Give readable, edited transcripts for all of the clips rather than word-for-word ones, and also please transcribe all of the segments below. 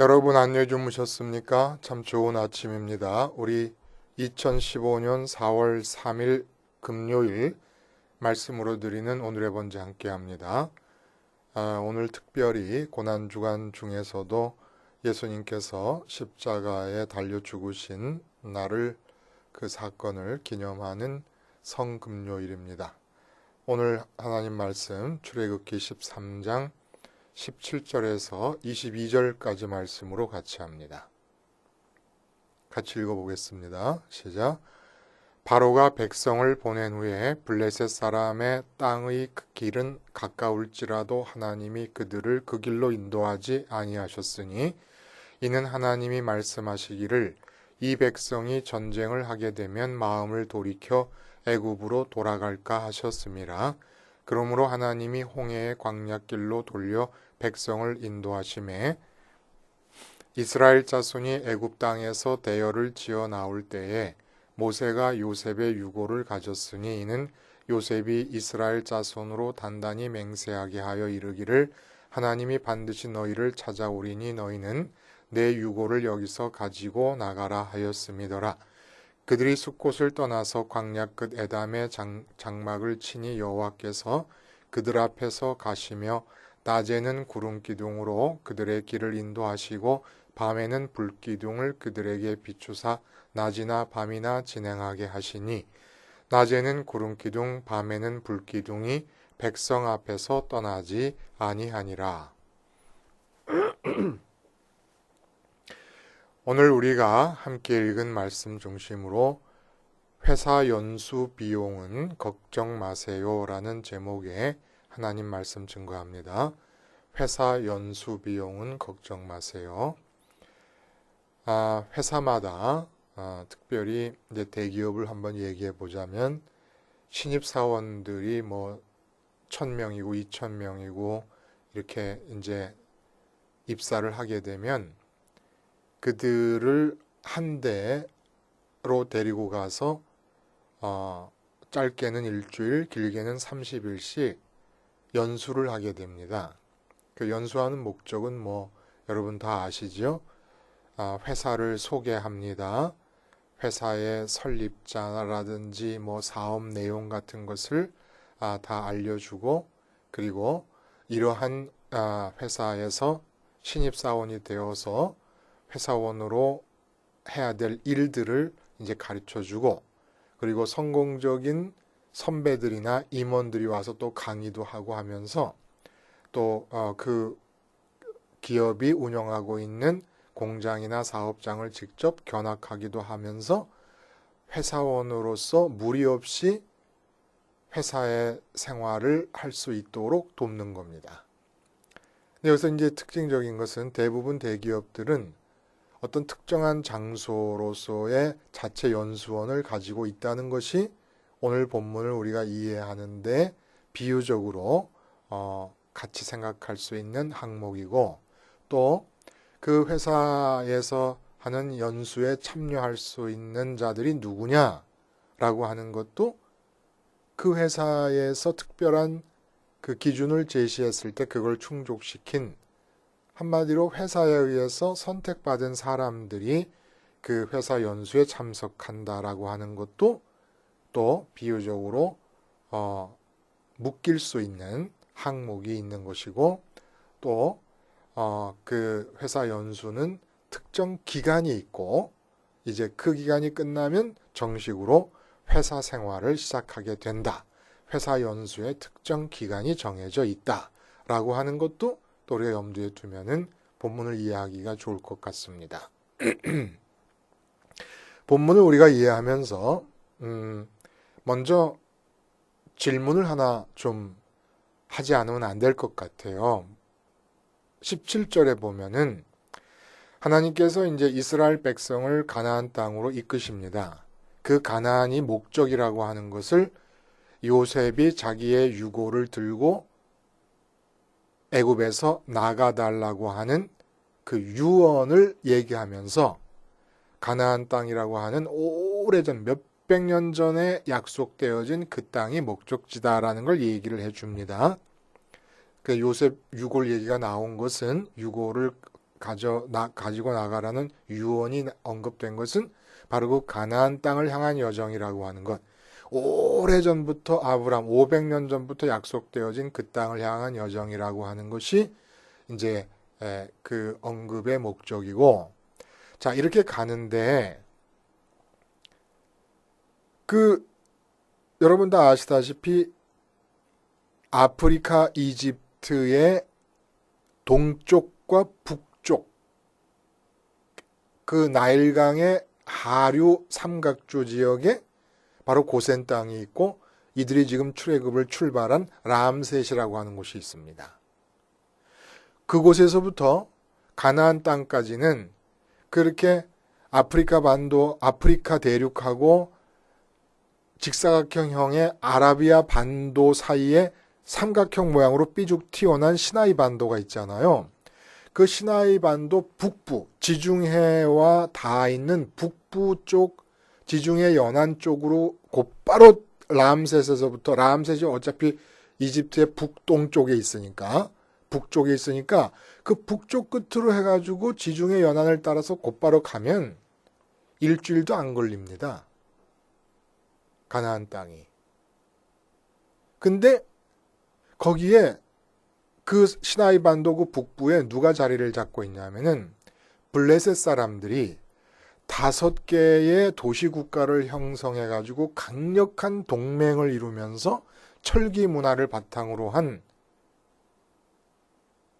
여러분 안녕히 주무셨습니까? 참 좋은 아침입니다. 우리 2015년 4월 3일 금요일 말씀으로 드리는 오늘의 번제 함께 합니다. 오늘 특별히 고난주간 중에서도 예수님께서 십자가에 달려 죽으신 날을 그 사건을 기념하는 성금요일입니다. 오늘 하나님 말씀 출애굽기 13장 17절에서 22절까지 말씀으로 같이 합니다. 같이 읽어보겠습니다. 시작. 바로가 백성을 보낸 후에 블레셋 사람의 땅의 그 길은 가까울지라도 하나님이 그들을 그 길로 인도하지 아니하셨으니 이는 하나님이 말씀하시기를 이 백성이 전쟁을 하게 되면 마음을 돌이켜 애굽으로 돌아갈까 하셨음이라. 그러므로 하나님이 홍해의 광야길로 돌려 백성을 인도하심에 이스라엘 자손이 애굽 땅에서 대열을 지어 나올 때에 모세가 요셉의 유고를 가졌으니 이는 요셉이 이스라엘 자손으로 단단히 맹세하게 하여 이르기를 하나님이 반드시 너희를 찾아오리니 너희는 내 유고를 여기서 가지고 나가라 하였음이더라. 그들이 숫곳을 떠나서 광야 끝 에담의 장막을 치니 여호와께서 그들 앞에서 가시며 낮에는 구름 기둥으로 그들의 길을 인도하시고 밤에는 불 기둥을 그들에게 비추사 낮이나 밤이나 진행하게 하시니 낮에는 구름 기둥 밤에는 불 기둥이 백성 앞에서 떠나지 아니하니라. 오늘 우리가 함께 읽은 말씀 중심으로 회사 연수 비용은 걱정 마세요 라는 제목의 하나님 말씀 증거합니다. 회사 연수 비용은 걱정 마세요. 회사마다 특별히 이제 대기업을 한번 얘기해 보자면 신입사원들이 뭐 1,000명이고 2,000명이고 이렇게 이제 입사를 하게 되면 그들을 한 대로 데리고 가서 짧게는 일주일, 길게는 30일씩 연수를 하게 됩니다. 그 연수하는 목적은 뭐 여러분 다 아시죠? 회사를 소개합니다. 회사의 설립자라든지 뭐 사업 내용 같은 것을 다 알려주고 그리고 이러한 회사에서 신입사원이 되어서 회사원으로 해야 될 일들을 이제 가르쳐주고 그리고 성공적인 선배들이나 임원들이 와서 또 강의도 하고 하면서 또 그 기업이 운영하고 있는 공장이나 사업장을 직접 견학하기도 하면서 회사원으로서 무리 없이 회사의 생활을 할 수 있도록 돕는 겁니다. 여기서 이제 특징적인 것은 대부분 대기업들은 어떤 특정한 장소로서의 자체 연수원을 가지고 있다는 것이 오늘 본문을 우리가 이해하는데 비유적으로 같이 생각할 수 있는 항목이고 또 그 회사에서 하는 연수에 참여할 수 있는 자들이 누구냐라고 하는 것도 그 회사에서 특별한 그 기준을 제시했을 때 그걸 충족시킨 한마디로 회사에 의해서 선택받은 사람들이 그 회사 연수에 참석한다라고 하는 것도 또 비유적으로 묶일 수 있는 항목이 있는 것이고 또 그 회사 연수는 특정 기간이 있고 이제 그 기간이 끝나면 정식으로 회사 생활을 시작하게 된다. 회사 연수의 특정 기간이 정해져 있다라고 하는 것도 또 우리가 염두에 두면은 본문을 이해하기가 좋을 것 같습니다. 본문을 우리가 이해하면서 먼저 질문을 하나 좀 하지 않으면 안 될 것 같아요. 17절에 보면은 하나님께서 이제 이스라엘 백성을 가나안 땅으로 이끄십니다. 그 가나안이 목적이라고 하는 것을 요셉이 자기의 유고를 들고 애굽에서 나가달라고 하는 그 유언을 얘기하면서 가나안 땅이라고 하는 오래전 몇백 년 전에 약속되어진 그 땅이 목적지다라는 걸 얘기를 해줍니다. 그 요셉 유골 얘기가 나온 것은 유골을 가지고 나가라는 유언이 언급된 것은 바로 그 가나안 땅을 향한 여정이라고 하는 것. 오래전부터 아브람 500년 전부터 약속되어진 그 땅을 향한 여정이라고 하는 것이 이제 그 언급의 목적이고, 자, 이렇게 가는데 여러분 다 아시다시피 아프리카 이집트의 동쪽과 북쪽 그 나일강의 하류 삼각조 지역에 바로 고센 땅이 있고, 이들이 지금 출애굽을 출발한 람셋이라고 하는 곳이 있습니다. 그곳에서부터 가나안 땅까지는 그렇게 아프리카 반도, 아프리카 대륙하고 직사각형형의 아라비아 반도 사이에 삼각형 모양으로 삐죽 튀어난 시나이 반도가 있잖아요. 그 시나이 반도 북부, 지중해와 닿아 있는 북부 쪽, 지중해 연안 쪽으로 곧바로 람셋에서부터, 람셋이 어차피 이집트의 북동쪽에 있으니까, 북쪽에 있으니까 그 북쪽 끝으로 해가지고 지중해 연안을 따라서 곧바로 가면 일주일도 안 걸립니다. 가나안 땅이. 근데 거기에 그 시나이 반도 그 북부에 누가 자리를 잡고 있냐면은 블레셋 사람들이 5개의 도시국가를 형성해가지고 강력한 동맹을 이루면서 철기 문화를 바탕으로 한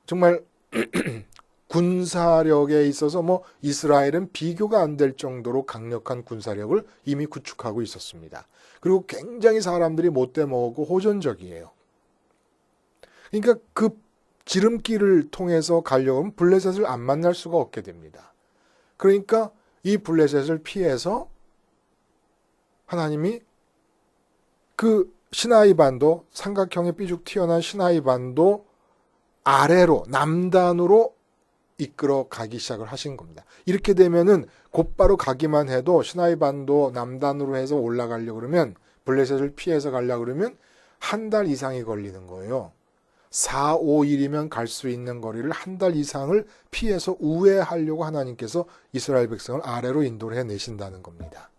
정말 군사력에 있어서 뭐 이스라엘은 비교가 안 될 정도로 강력한 군사력을 이미 구축하고 있었습니다. 그리고 굉장히 사람들이 못돼 먹고 호전적이에요. 그러니까 그 지름길을 통해서 가려면 블레셋을 안 만날 수가 없게 됩니다. 그러니까 이 블레셋을 피해서 하나님이 그 시나이 반도, 삼각형의 삐죽 튀어나온 시나이 반도 아래로, 남단으로 이끌어 가기 시작을 하신 겁니다. 이렇게 되면은 곧바로 가기만 해도 시나이 반도 남단으로 해서 올라가려고 그러면, 블레셋을 피해서 가려고 그러면 한 달 이상이 걸리는 거예요. 4, 5일이면 갈 수 있는 거리를 한 달 이상을 피해서 우회하려고 하나님께서 이스라엘 백성을 아래로 인도를 해내신다는 겁니다.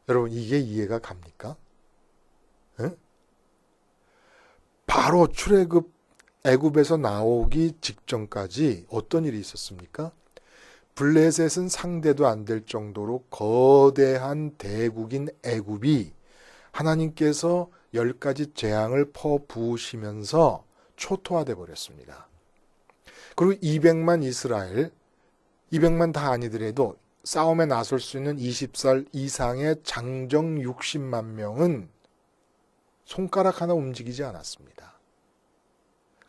여러분, 이게 이해가 갑니까? 에? 바로 출애굽 애굽에서 나오기 직전까지 어떤 일이 있었습니까? 블레셋은 상대도 안 될 정도로 거대한 대국인 애굽이 하나님께서 10가지 재앙을 퍼부으시면서 초토화돼 버렸습니다. 그리고 200만 이스라엘, 200만 다 아니더라도 싸움에 나설 수 있는 20살 이상의 장정 60만 명은 손가락 하나 움직이지 않았습니다.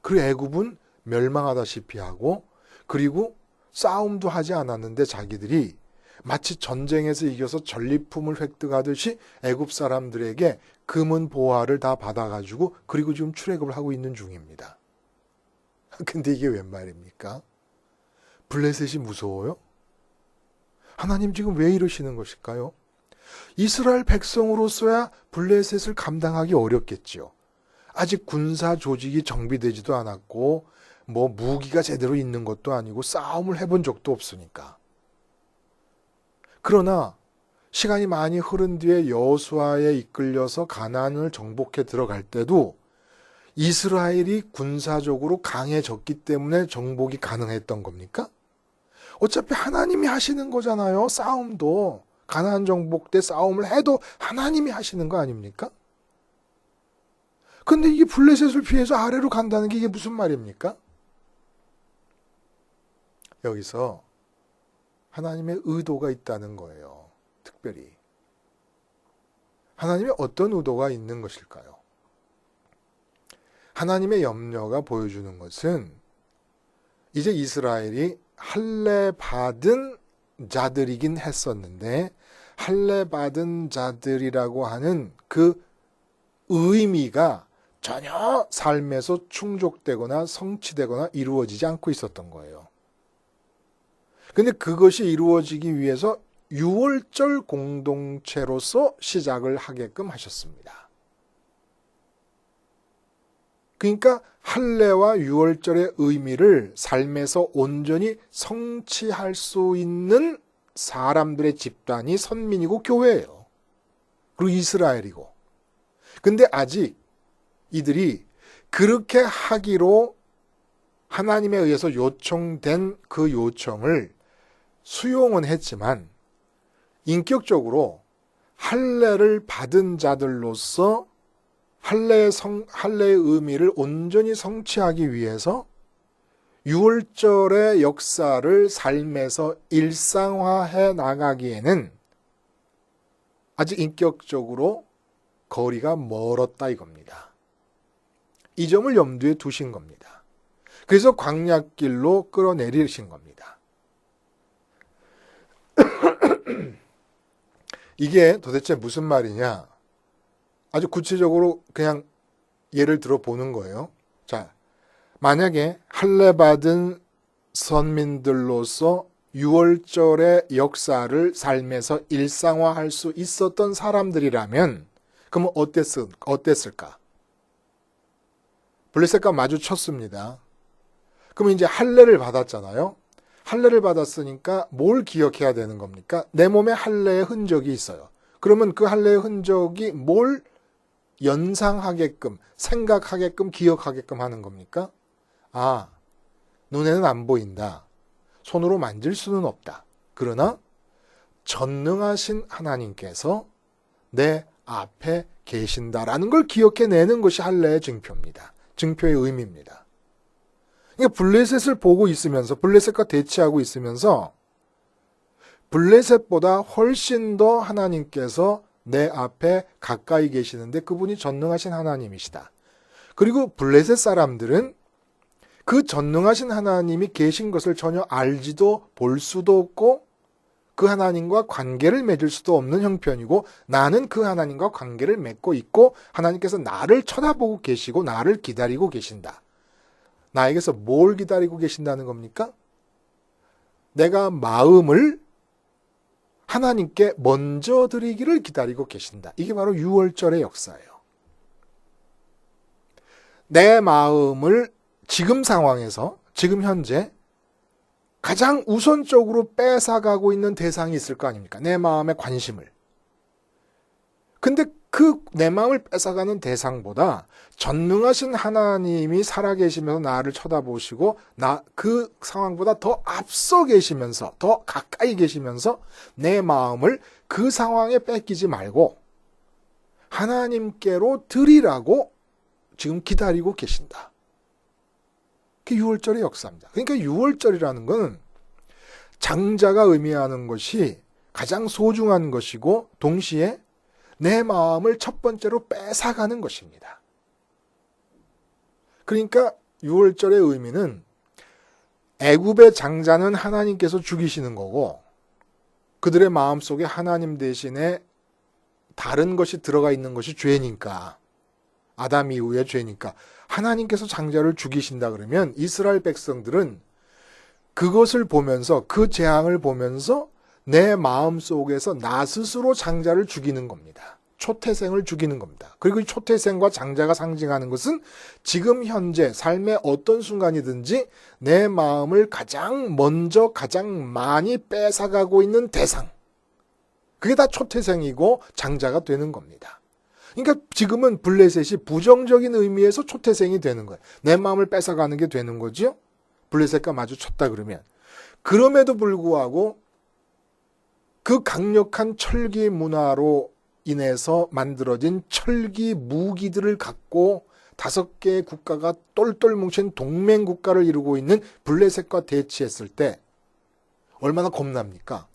그리고 애굽은 멸망하다시피 하고, 그리고 싸움도 하지 않았는데 자기들이 마치 전쟁에서 이겨서 전리품을 획득하듯이 애굽 사람들에게 금은 보화를 다 받아가지고 그리고 지금 출애굽을 하고 있는 중입니다. 근데 이게 웬 말입니까? 블레셋이 무서워요? 하나님 지금 왜 이러시는 것일까요? 이스라엘 백성으로서야 블레셋을 감당하기 어렵겠지요. 아직 군사 조직이 정비되지도 않았고 뭐 무기가 제대로 있는 것도 아니고 싸움을 해본 적도 없으니까. 그러나 시간이 많이 흐른 뒤에 여호수아에 이끌려서 가나안을 정복해 들어갈 때도 이스라엘이 군사적으로 강해졌기 때문에 정복이 가능했던 겁니까? 어차피 하나님이 하시는 거잖아요. 싸움도. 가나안 정복 때 싸움을 해도 하나님이 하시는 거 아닙니까? 근데 이게 블레셋을 피해서 아래로 간다는 게 이게 무슨 말입니까? 여기서 하나님의 의도가 있다는 거예요. 특별히. 하나님의 어떤 의도가 있는 것일까요? 하나님의 염려가 보여주는 것은 이제 이스라엘이 할례 받은 자들이긴 했었는데, 할례 받은 자들이라고 하는 그 의미가 전혀 삶에서 충족되거나 성취되거나 이루어지지 않고 있었던 거예요. 근데 그것이 이루어지기 위해서 유월절 공동체로서 시작을 하게끔 하셨습니다. 그러니까 할례와 유월절의 의미를 삶에서 온전히 성취할 수 있는 사람들의 집단이 선민이고 교회예요. 그리고 이스라엘이고. 근데 아직 이들이 그렇게 하기로 하나님에 의해서 요청된 그 요청을 수용은 했지만 인격적으로 할례를 받은 자들로서 할례의 의미를 온전히 성취하기 위해서 유월절의 역사를 삶에서 일상화해 나가기에는 아직 인격적으로 거리가 멀었다 이겁니다. 이 점을 염두에 두신 겁니다. 그래서 광야길로 끌어내리신 겁니다. 이게 도대체 무슨 말이냐? 아주 구체적으로 그냥 예를 들어 보는 거예요. 자, 만약에 할례 받은 선민들로서 유월절의 역사를 삶에서 일상화할 수 있었던 사람들이라면 그러면 어땠을까? 블레셋과 마주쳤습니다. 그러면 이제 할례를 받았잖아요. 할례를 받았으니까 뭘 기억해야 되는 겁니까? 내 몸에 할례의 흔적이 있어요. 그러면 그 할례의 흔적이 뭘 연상하게끔, 생각하게끔, 기억하게끔 하는 겁니까? 아, 눈에는 안 보인다. 손으로 만질 수는 없다. 그러나 전능하신 하나님께서 내 앞에 계신다라는 걸 기억해내는 것이 할례의 증표입니다. 증표의 의미입니다. 그러니까 블레셋을 보고 있으면서 블레셋과 대치하고 있으면서 블레셋보다 훨씬 더 하나님께서 내 앞에 가까이 계시는데 그분이 전능하신 하나님이시다. 그리고 블레셋 사람들은 그 전능하신 하나님이 계신 것을 전혀 알지도 볼 수도 없고 그 하나님과 관계를 맺을 수도 없는 형편이고 나는 그 하나님과 관계를 맺고 있고 하나님께서 나를 쳐다보고 계시고 나를 기다리고 계신다. 나에게서 뭘 기다리고 계신다는 겁니까? 내가 마음을 하나님께 먼저 드리기를 기다리고 계신다. 이게 바로 유월절의 역사예요. 내 마음을 지금 상황에서, 지금 현재 가장 우선적으로 뺏어가고 있는 대상이 있을 거 아닙니까? 내 마음의 관심을. 근데 그 내 마음을 뺏어가는 대상보다 전능하신 하나님이 살아계시면서 나를 쳐다보시고 그 상황보다 더 앞서 계시면서 더 가까이 계시면서 내 마음을 그 상황에 뺏기지 말고 하나님께로 드리라고 지금 기다리고 계신다. 그게 유월절의 역사입니다. 그러니까 유월절이라는 것은 장자가 의미하는 것이 가장 소중한 것이고 동시에 내 마음을 첫 번째로 뺏어가는 것입니다. 그러니까 유월절의 의미는 애굽의 장자는 하나님께서 죽이시는 거고 그들의 마음속에 하나님 대신에 다른 것이 들어가 있는 것이 죄니까 아담 이후의 죄니까 하나님께서 장자를 죽이신다 그러면 이스라엘 백성들은 그것을 보면서 그 재앙을 보면서 내 마음속에서 나 스스로 장자를 죽이는 겁니다. 초태생을 죽이는 겁니다. 그리고 이 초태생과 장자가 상징하는 것은 지금 현재 삶의 어떤 순간이든지 내 마음을 가장 먼저 가장 많이 뺏어가고 있는 대상. 그게 다 초태생이고 장자가 되는 겁니다. 그러니까 지금은 블레셋이 부정적인 의미에서 초태생이 되는 거예요. 내 마음을 뺏어가는 게 되는 거죠. 블레셋과 마주쳤다 그러면. 그럼에도 불구하고 그 강력한 철기 문화로 인해서 만들어진 철기 무기들을 갖고 5개의 국가가 똘똘 뭉친 동맹 국가를 이루고 있는 블레셋과 대치했을 때 얼마나 겁납니까?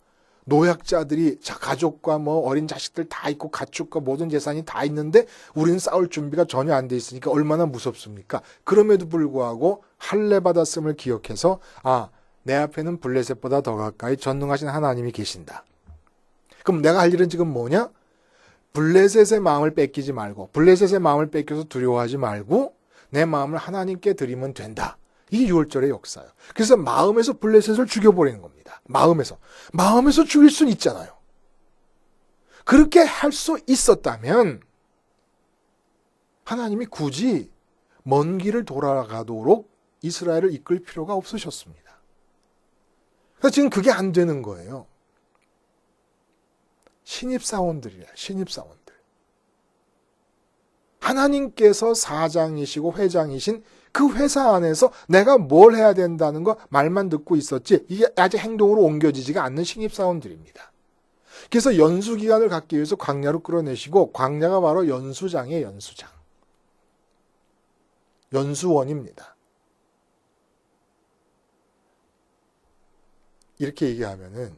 노약자들이 가족과 어린 자식들 다 있고 가축과 모든 재산이 다 있는데 우리는 싸울 준비가 전혀 안 돼 있으니까 얼마나 무섭습니까? 그럼에도 불구하고 할례 받았음을 기억해서 내 앞에는 블레셋보다 더 가까이 전능하신 하나님이 계신다. 그럼 내가 할 일은 지금 뭐냐? 블레셋의 마음을 뺏기지 말고 블레셋의 마음을 뺏겨서 두려워하지 말고 내 마음을 하나님께 드리면 된다. 이게 유월절의 역사예요. 그래서 마음에서 블레셋을 죽여버리는 겁니다. 마음에서 죽일 수는 있잖아요. 그렇게 할 수 있었다면 하나님이 굳이 먼 길을 돌아가도록 이스라엘을 이끌 필요가 없으셨습니다. 그래서 지금 그게 안 되는 거예요. 신입사원들이야, 신입사원들. 하나님께서 사장이시고 회장이신 그 회사 안에서 내가 뭘 해야 된다는 거 말만 듣고 있었지 이게 아직 행동으로 옮겨지지가 않는 신입사원들입니다. 그래서 연수기간을 갖기 위해서 광야로 끌어내시고 광야가 바로 연수장이에요. 연수장. 연수원입니다. 이렇게 얘기하면은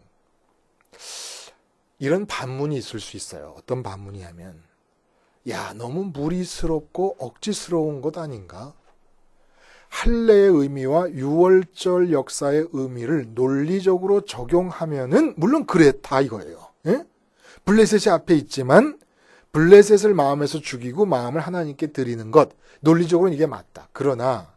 이런 반문이 있을 수 있어요. 어떤 반문이 하면 야, 너무 무리스럽고 억지스러운 것 아닌가? 할례의 의미와 유월절 역사의 의미를 논리적으로 적용하면은 물론 그랬다 이거예요. 예? 블레셋이 앞에 있지만 블레셋을 마음에서 죽이고 마음을 하나님께 드리는 것 논리적으로는 이게 맞다. 그러나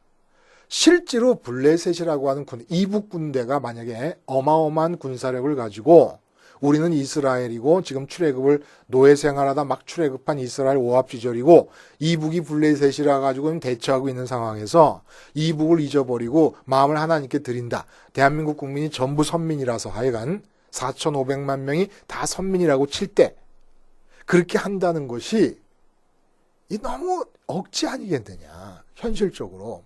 실제로 블레셋이라고 하는 이북 군대가 만약에 어마어마한 군사력을 가지고 우리는 이스라엘이고 지금 출애굽을 노예 생활하다 막 출애굽한 이스라엘 오합지졸이고 이북이 블레셋이라 가지고 대처하고 있는 상황에서 이북을 잊어버리고 마음을 하나님께 드린다. 대한민국 국민이 전부 선민이라서 하여간 4,500만 명이 다 선민이라고 칠 때 그렇게 한다는 것이 너무 억지 아니겠느냐. 현실적으로.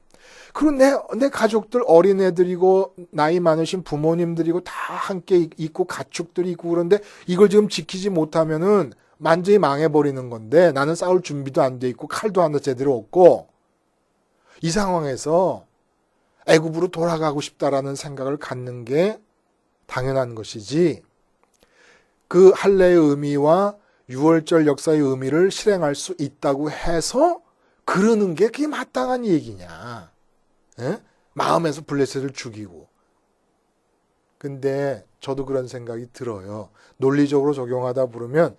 그리고 내 가족들 어린애들이고 나이 많으신 부모님들이고 다 함께 있고 가축들이 있고 그런데 이걸 지금 지키지 못하면은 완전히 망해버리는 건데 나는 싸울 준비도 안 돼 있고 칼도 하나 제대로 없고 이 상황에서 애굽으로 돌아가고 싶다라는 생각을 갖는 게 당연한 것이지 그 할례의 의미와 유월절 역사의 의미를 실행할 수 있다고 해서 그러는 게 그게 마땅한 얘기냐. 예? 마음에서 블레셋을 죽이고. 근데 저도 그런 생각이 들어요. 논리적으로 적용하다 보면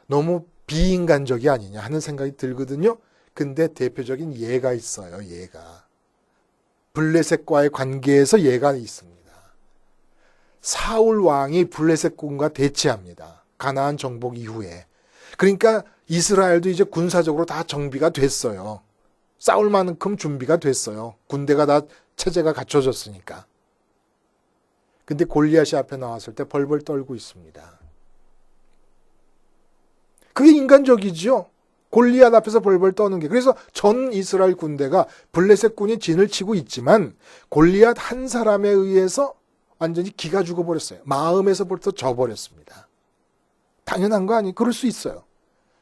너무 비인간적이 아니냐 하는 생각이 들거든요. 근데 대표적인 예가 있어요. 예가. 블레셋과의 관계에서 예가 있습니다. 사울 왕이 블레셋 군과 대치합니다. 가나안 정복 이후에. 그러니까 이스라엘도 이제 군사적으로 다 정비가 됐어요. 싸울 만큼 준비가 됐어요. 군대가 다 체제가 갖춰졌으니까. 근데 골리앗이 앞에 나왔을 때 벌벌 떨고 있습니다. 그게 인간적이죠. 골리앗 앞에서 벌벌 떠는 게. 그래서 전 이스라엘 군대가 블레셋 군이 진을 치고 있지만 골리앗 한 사람에 의해서 완전히 기가 죽어버렸어요. 마음에서부터 져버렸습니다. 당연한 거 아니에요? 그럴 수 있어요.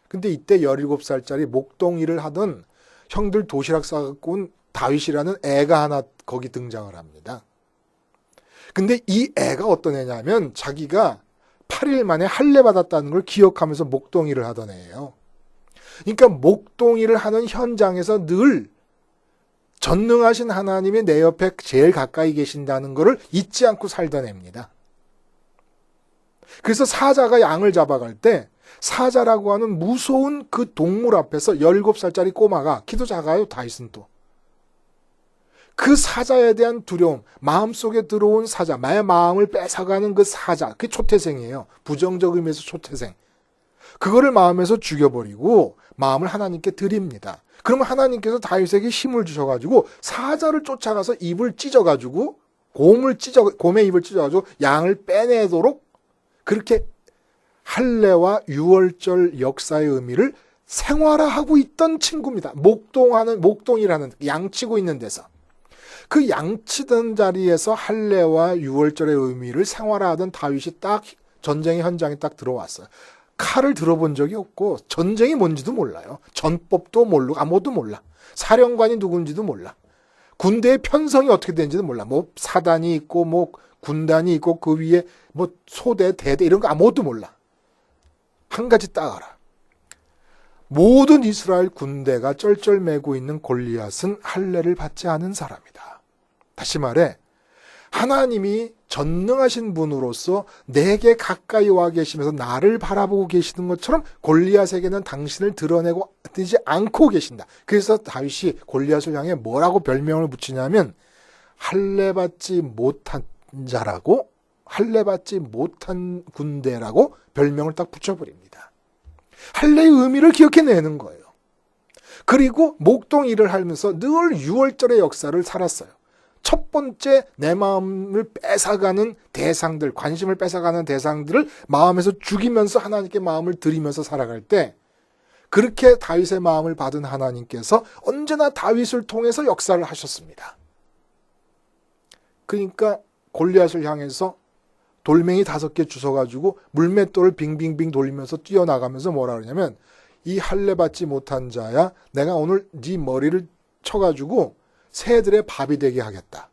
근데 이때 17살짜리 목동일을 하던 형들 도시락 싸갖고 온 다윗이라는 애가 하나 거기 등장을 합니다. 근데 이 애가 어떤 애냐면 자기가 8일 만에 할례 받았다는 걸 기억하면서 목동일을 하던 애예요. 그러니까 목동일을 하는 현장에서 늘 전능하신 하나님이 내 옆에 제일 가까이 계신다는 것을 잊지 않고 살던 애입니다. 그래서 사자가 양을 잡아갈 때 사자라고 하는 무서운 그 동물 앞에서 17살짜리 꼬마가 키도 작아요. 다윗은 또. 그 사자에 대한 두려움, 마음속에 들어온 사자, 나의 마음을 뺏어가는 그 사자, 그게 초태생이에요. 부정적 의미에서 초태생. 그거를 마음에서 죽여버리고 마음을 하나님께 드립니다. 그러면 하나님께서 다윗에게 힘을 주셔가지고 사자를 쫓아가서 입을 찢어가지고 곰의 입을 찢어가지고 양을 빼내도록 그렇게 할례와 유월절 역사의 의미를 생활화하고 있던 친구입니다. 목동이라는 양치고 있는 데서. 그 양치던 자리에서 할례와 유월절의 의미를 생활화하던 다윗이 딱 전쟁의 현장에 딱 들어왔어요. 칼을 들어본 적이 없고 전쟁이 뭔지도 몰라요. 전법도 모르고 아무것도 몰라. 사령관이 누군지도 몰라. 군대의 편성이 어떻게 되는지도 몰라. 뭐 사단이 있고 뭐 군단이 있고 그 위에 뭐 소대, 대대 이런 거 아무것도 몰라. 한 가지 딱 알아. 모든 이스라엘 군대가 쩔쩔매고 있는 골리앗은 할례를 받지 않은 사람이다. 다시 말해 하나님이 전능하신 분으로서 내게 가까이 와 계시면서 나를 바라보고 계시는 것처럼 골리앗에게는 당신을 드러내고 되지 않고 계신다. 그래서 다윗이 골리앗을 향해 뭐라고 별명을 붙이냐면 할례 받지 못한 자라고 할례 받지 못한 군대라고 별명을 딱 붙여버립니다. 할례의 의미를 기억해내는 거예요. 그리고 목동 일을 하면서 늘 유월절의 역사를 살았어요. 첫 번째 내 마음을 뺏어가는 대상들, 관심을 뺏어가는 대상들을 마음에서 죽이면서 하나님께 마음을 드리면서 살아갈 때 그렇게 다윗의 마음을 받은 하나님께서 언제나 다윗을 통해서 역사를 하셨습니다. 그러니까 골리앗을 향해서 돌멩이 5개 주워가지고 물맷돌을 빙빙빙 돌리면서 뛰어나가면서 뭐라 그러냐면 이 할례 받지 못한 자야 내가 오늘 네 머리를 쳐가지고 새들의 밥이 되게 하겠다.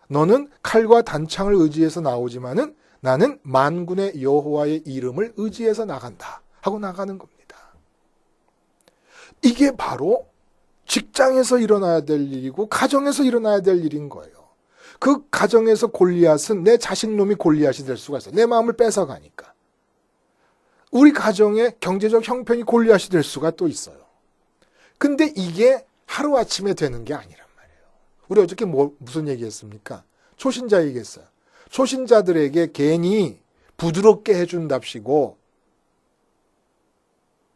너는 칼과 단창을 의지해서 나오지만은 나는 만군의 여호와의 이름을 의지해서 나간다 하고 나가는 겁니다. 이게 바로 직장에서 일어나야 될 일이고 가정에서 일어나야 될 일인 거예요. 그 가정에서 골리앗은 내 자식놈이 골리앗이 될 수가 있어요. 내 마음을 뺏어가니까. 우리 가정의 경제적 형편이 골리앗이 될 수가 또 있어요. 근데 이게 하루아침에 되는 게 아니란 말이에요. 우리 어저께 무슨 얘기했습니까? 초신자 얘기했어요. 초신자들에게 괜히 부드럽게 해준답시고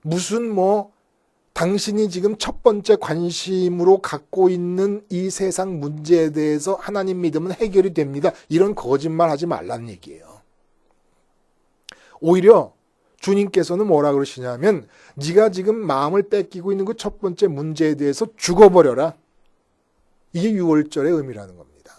무슨 당신이 지금 첫 번째 관심으로 갖고 있는 이 세상 문제에 대해서 하나님 믿으면 해결이 됩니다. 이런 거짓말 하지 말라는 얘기예요. 오히려 주님께서는 뭐라 그러시냐면 네가 지금 마음을 뺏기고 있는 그 첫 번째 문제에 대해서 죽어버려라. 이게 유월절의 의미라는 겁니다.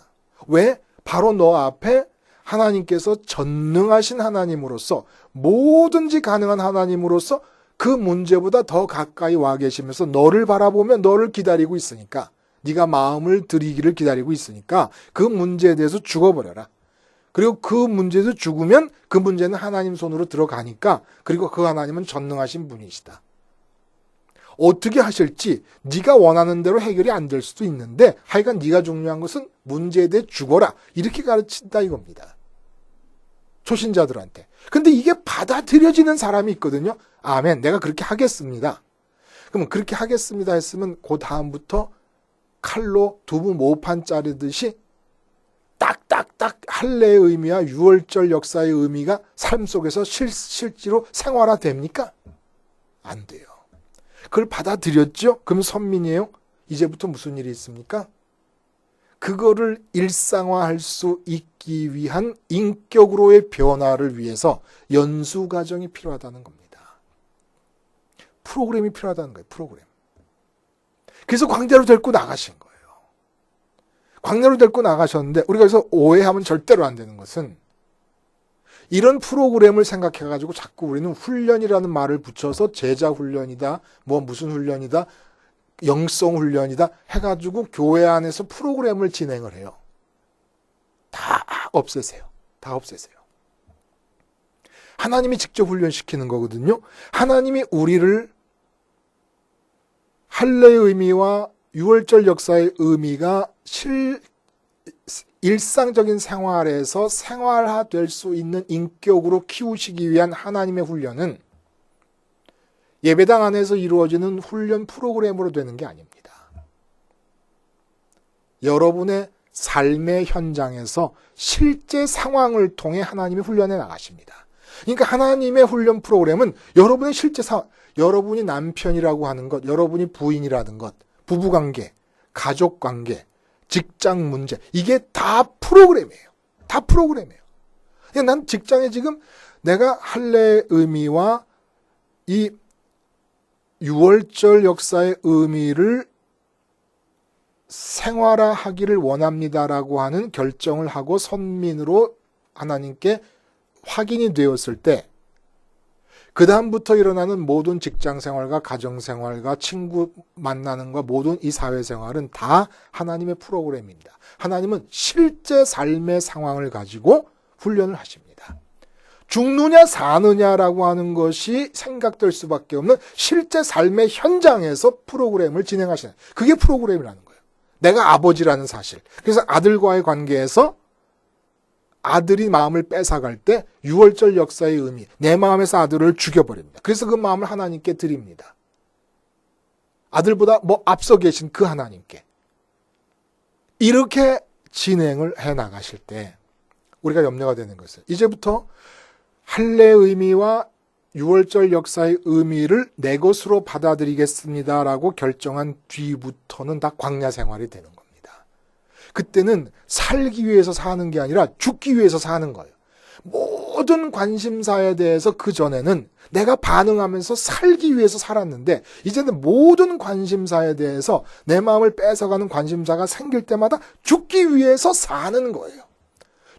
왜? 바로 너 앞에 하나님께서 전능하신 하나님으로서 뭐든지 가능한 하나님으로서 그 문제보다 더 가까이 와 계시면서 너를 바라보며 너를 기다리고 있으니까 네가 마음을 드리기를 기다리고 있으니까 그 문제에 대해서 죽어버려라. 그리고 그 문제에서 죽으면 그 문제는 하나님 손으로 들어가니까 그리고 그 하나님은 전능하신 분이시다. 어떻게 하실지 네가 원하는 대로 해결이 안 될 수도 있는데 하여간 네가 중요한 것은 문제에 대해 죽어라. 이렇게 가르친다 이겁니다. 초신자들한테. 근데 이게 받아들여지는 사람이 있거든요. 아멘. 내가 그렇게 하겠습니다. 그러면 그렇게 하겠습니다 했으면 그 다음부터 칼로 두부 모판 자르듯이 딱딱딱 할례의 의미와 유월절 역사의 의미가 삶 속에서 실제로 생활화됩니까? 안 돼요. 그걸 받아들였죠? 그럼 선민이에요? 이제부터 무슨 일이 있습니까? 그거를 일상화할 수 있기 위한 인격으로의 변화를 위해서 연수 과정이 필요하다는 겁니다. 프로그램이 필요하다는 거예요. 프로그램. 그래서 광야로 데리고 나가신 거예요. 광야로 데리고 나가셨는데 우리가 여기서 오해하면 절대로 안 되는 것은 이런 프로그램을 생각해가지고 자꾸 우리는 훈련이라는 말을 붙여서 제자 훈련이다, 무슨 훈련이다, 영성 훈련이다 해가지고 교회 안에서 프로그램을 진행을 해요. 다 없애세요. 다 없애세요. 하나님이 직접 훈련시키는 거거든요. 하나님이 우리를 할례의 의미와 유월절 역사의 의미가 일상적인 생활에서 생활화될 수 있는 인격으로 키우시기 위한 하나님의 훈련은 예배당 안에서 이루어지는 훈련 프로그램으로 되는 게 아닙니다. 여러분의 삶의 현장에서 실제 상황을 통해 하나님이 훈련해 나가십니다. 그러니까 하나님의 훈련 프로그램은 여러분의 실제 상황, 여러분이 남편이라고 하는 것, 여러분이 부인이라는 것, 부부관계, 가족관계, 직장 문제, 이게 다 프로그램이에요. 다 프로그램이에요. 난 직장에 지금 내가 할례의 의미와 이 유월절 역사의 의미를 생활화하기를 원합니다라고 하는 결정을 하고 선민으로 하나님께 확인이 되었을 때 그 다음부터 일어나는 모든 직장생활과 가정생활과 친구 만나는 것 모든 이 사회생활은 다 하나님의 프로그램입니다. 하나님은 실제 삶의 상황을 가지고 훈련을 하십니다. 죽느냐 사느냐라고 하는 것이 생각될 수밖에 없는 실제 삶의 현장에서 프로그램을 진행하시는 그게 프로그램이라는 거예요. 내가 아버지라는 사실. 그래서 아들과의 관계에서 아들이 마음을 뺏어갈 때 유월절 역사의 의미, 내 마음에서 아들을 죽여버립니다. 그래서 그 마음을 하나님께 드립니다. 아들보다 앞서 계신 그 하나님께. 이렇게 진행을 해 나가실 때 우리가 염려가 되는 것은 이제부터 할례의 의미와 유월절 역사의 의미를 내 것으로 받아들이겠습니다라고 결정한 뒤부터는 다 광야 생활이 되는 겁니다. 그때는 살기 위해서 사는 게 아니라 죽기 위해서 사는 거예요. 모든 관심사에 대해서 그전에는 내가 반응하면서 살기 위해서 살았는데 이제는 모든 관심사에 대해서 내 마음을 뺏어가는 관심사가 생길 때마다 죽기 위해서 사는 거예요.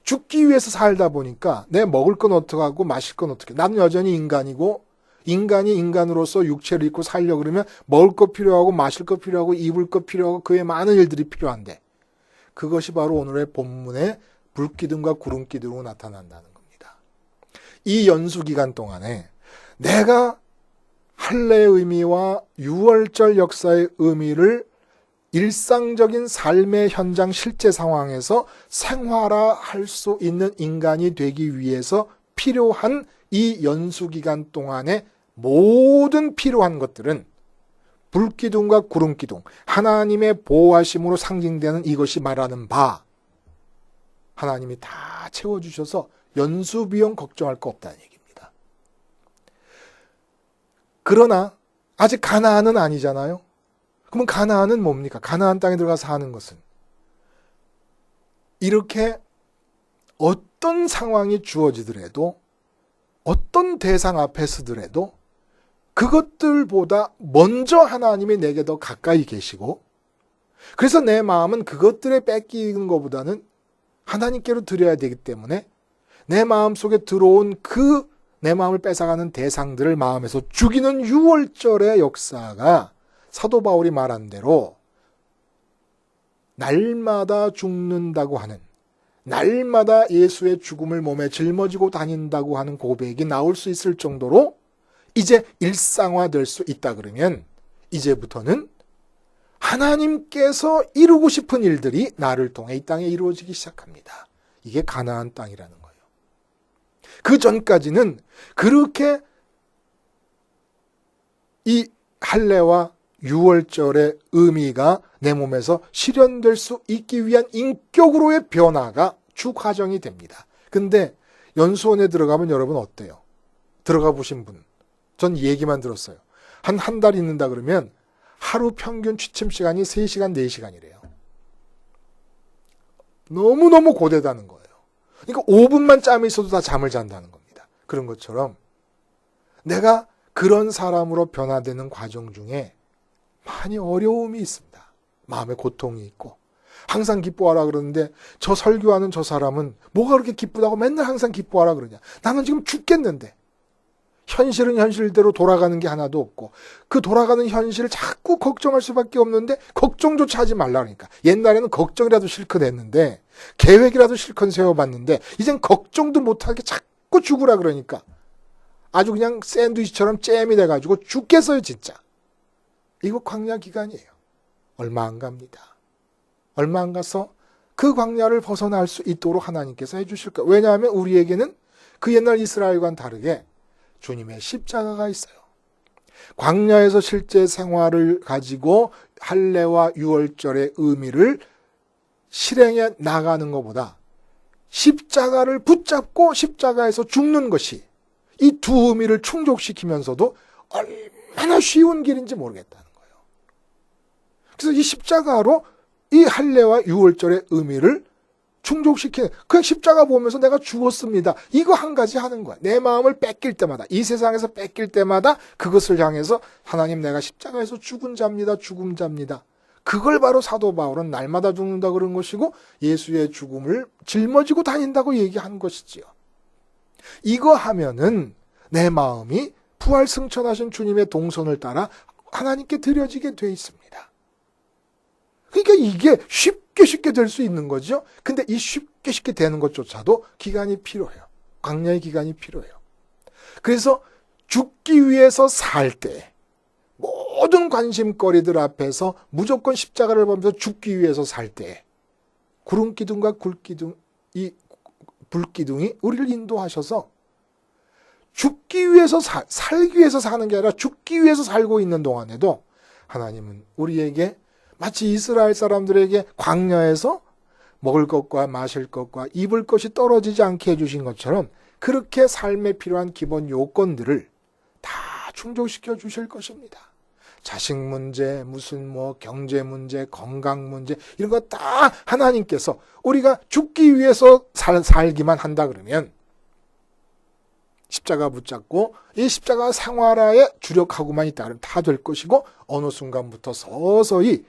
죽기 위해서 살다 보니까 내 먹을 건 어떡하고 마실 건 어떻게. 나는 여전히 인간이고 인간이 인간으로서 육체를 입고 살려고 그러면 먹을 거 필요하고 마실 거 필요하고 입을 거 필요하고 그 외 많은 일들이 필요한데 그것이 바로 오늘의 본문의 불기둥과 구름기둥으로 나타난다는 겁니다. 이 연수기간 동안에 내가 할례의 의미와 유월절 역사의 의미를 일상적인 삶의 현장 실제 상황에서 생활화할 수 있는 인간이 되기 위해서 필요한 이 연수기간 동안에 모든 필요한 것들은 불기둥과 구름기둥, 하나님의 보호하심으로 상징되는 이것이 말하는 바 하나님이 다 채워주셔서 연수비용 걱정할 거 없다는 얘기입니다. 그러나 아직 가나안은 아니잖아요. 그러면 가나안은 뭡니까? 가나안 땅에 들어가서 사는 것은 이렇게 어떤 상황이 주어지더라도 어떤 대상 앞에 서더라도 그것들보다 먼저 하나님이 내게 더 가까이 계시고 그래서 내 마음은 그것들에 뺏기는 것보다는 하나님께로 드려야 되기 때문에 내 마음 속에 들어온 그 내 마음을 뺏어가는 대상들을 마음에서 죽이는 유월절의 역사가 사도 바울이 말한 대로 날마다 죽는다고 하는 날마다 예수의 죽음을 몸에 짊어지고 다닌다고 하는 고백이 나올 수 있을 정도로 이제 일상화될 수 있다 그러면 이제부터는 하나님께서 이루고 싶은 일들이 나를 통해 이 땅에 이루어지기 시작합니다. 이게 가나안 땅이라는 거예요. 그 전까지는 그렇게 이 할례와 유월절의 의미가 내 몸에서 실현될 수 있기 위한 인격으로의 변화가 주 과정이 됩니다. 근데 연수원에 들어가면 여러분 어때요? 들어가 보신 분. 전 얘기만 들었어요. 한 달 있는다 그러면 하루 평균 취침 시간이 3시간, 4시간이래요. 너무너무 고되다는 거예요. 그러니까 5분만 짬이 있어도 다 잠을 잔다는 겁니다. 그런 것처럼 내가 그런 사람으로 변화되는 과정 중에 많이 어려움이 있습니다. 마음에 고통이 있고 항상 기뻐하라 그러는데 저 설교하는 저 사람은 뭐가 그렇게 기쁘다고 맨날 항상 기뻐하라 그러냐. 나는 지금 죽겠는데 현실은 현실대로 돌아가는 게 하나도 없고 그 돌아가는 현실을 자꾸 걱정할 수밖에 없는데 걱정조차 하지 말라 그러니까. 옛날에는 걱정이라도 실컷 했는데 계획이라도 실컷 세워봤는데 이젠 걱정도 못하게 자꾸 죽으라 그러니까 아주 그냥 샌드위치처럼 잼이 돼가지고 죽겠어요 진짜. 이거 광야 기간이에요. 얼마 안 갑니다. 얼마 안 가서 그 광야를 벗어날 수 있도록 하나님께서 해주실 거예요. 왜냐하면 우리에게는 그 옛날 이스라엘과는 다르게 주님의 십자가가 있어요. 광야에서 실제 생활을 가지고 할례와 유월절의 의미를 실행해 나가는 것보다 십자가를 붙잡고 십자가에서 죽는 것이 이 두 의미를 충족시키면서도 얼마나 쉬운 길인지 모르겠다는 거예요. 그래서 이 십자가로 이 할례와 유월절의 의미를 충족시키는 그냥 십자가 보면서 내가 죽었습니다. 이거 한 가지 하는 거야. 내 마음을 뺏길 때마다 이 세상에서 뺏길 때마다 그것을 향해서 하나님 내가 십자가에서 죽은 자입니다. 죽은 자입니다. 그걸 바로 사도 바울은 날마다 죽는다 그런 것이고 예수의 죽음을 짊어지고 다닌다고 얘기한 것이지요. 이거 하면은 내 마음이 부활 승천하신 주님의 동선을 따라 하나님께 드려지게 돼 있습니다. 그러니까 이게 쉽게 될 수 있는 거죠. 근데 이 쉽게 되는 것조차도 기간이 필요해요. 광야의 기간이 필요해요. 그래서 죽기 위해서 살 때 모든 관심거리들 앞에서 무조건 십자가를 보면서 죽기 위해서 살 때 구름기둥과 굴기둥, 이 불기둥이 우리를 인도하셔서 죽기 위해서 살기 위해서 사는 게 아니라 죽기 위해서 살고 있는 동안에도 하나님은 우리에게 마치 이스라엘 사람들에게 광야에서 먹을 것과 마실 것과 입을 것이 떨어지지 않게 해주신 것처럼 그렇게 삶에 필요한 기본 요건들을 충족시켜 주실 것입니다. 자식 문제, 무슨 경제 문제, 건강 문제 이런 거 다 하나님께서 우리가 죽기 위해서 살기만 한다 그러면 십자가 붙잡고 이 십자가 생활화에 주력하고만 있다 그러면 다 될 것이고 어느 순간부터 서서히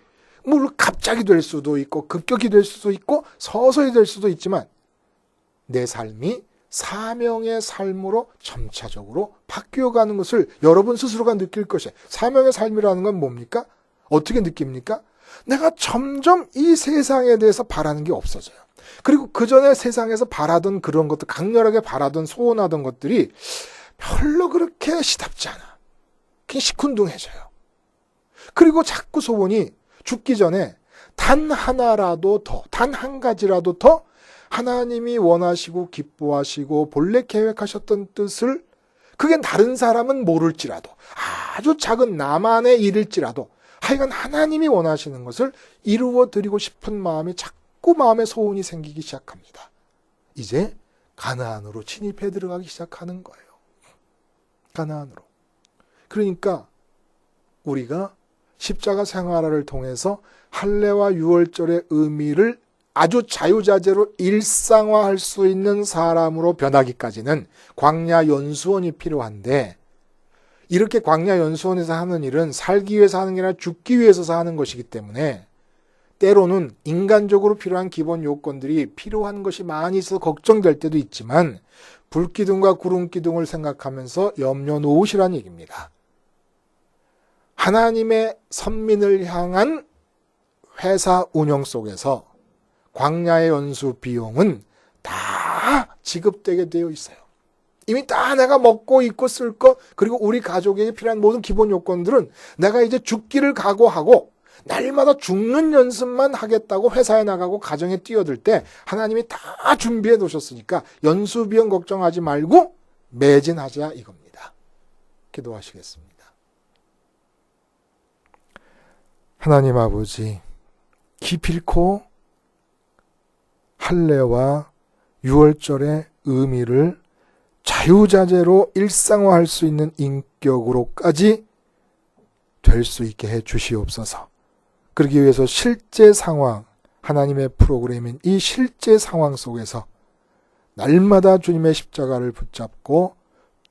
물론 갑자기 될 수도 있고 급격히 될 수도 있고 서서히 될 수도 있지만 내 삶이 사명의 삶으로 점차적으로 바뀌어가는 것을 여러분 스스로가 느낄 것이에요. 사명의 삶이라는 건 뭡니까? 어떻게 느낍니까? 내가 점점 이 세상에 대해서 바라는 게 없어져요. 그리고 그 전에 세상에서 바라던 그런 것들, 강렬하게 바라던 소원하던 것들이 별로 그렇게 시답지 않아. 그냥 시큰둥해져요. 그리고 자꾸 소원이 죽기 전에 단 하나라도 더, 단 한 가지라도 더 하나님이 원하시고 기뻐하시고 본래 계획하셨던 뜻을 그게 다른 사람은 모를지라도 아주 작은 나만의 일일지라도 하여간 하나님이 원하시는 것을 이루어 드리고 싶은 마음이 자꾸 마음에 소원이 생기기 시작합니다. 이제 가나안으로 진입해 들어가기 시작하는 거예요. 가나안으로. 그러니까 우리가 십자가 생활화를 통해서 할례와 유월절의 의미를 아주 자유자재로 일상화할 수 있는 사람으로 변하기까지는 광야 연수원이 필요한데 이렇게 광야 연수원에서 하는 일은 살기 위해서 하는 게 아니라 죽기 위해서 하는 것이기 때문에 때로는 인간적으로 필요한 기본 요건들이 필요한 것이 많이 있어서 걱정될 때도 있지만 불기둥과 구름기둥을 생각하면서 염려 놓으시라는 얘기입니다. 하나님의 선민을 향한 회사 운영 속에서 광야의 연수 비용은 다 지급되게 되어 있어요. 이미 다 내가 먹고 입고 쓸 것 그리고 우리 가족에게 필요한 모든 기본 요건들은 내가 이제 죽기를 각오하고 날마다 죽는 연습만 하겠다고 회사에 나가고 가정에 뛰어들 때 하나님이 다 준비해 놓으셨으니까 연수 비용 걱정하지 말고 매진하자 이겁니다. 기도하시겠습니다. 하나님 아버지, 기필코 할례와 유월절의 의미를 자유자재로 일상화할 수 있는 인격으로까지 될 수 있게 해 주시옵소서. 그러기 위해서 실제 상황, 하나님의 프로그램인 이 실제 상황 속에서 날마다 주님의 십자가를 붙잡고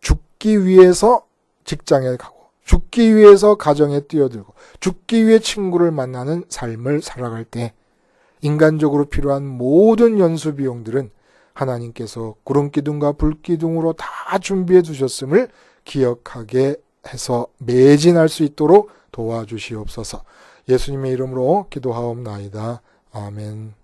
죽기 위해서 직장에 가고 죽기 위해서 가정에 뛰어들고 죽기 위해 친구를 만나는 삶을 살아갈 때 인간적으로 필요한 모든 연수 비용들은 하나님께서 구름기둥과 불기둥으로 다 준비해 두셨음을 기억하게 해서 매진할 수 있도록 도와주시옵소서. 예수님의 이름으로 기도하옵나이다. 아멘.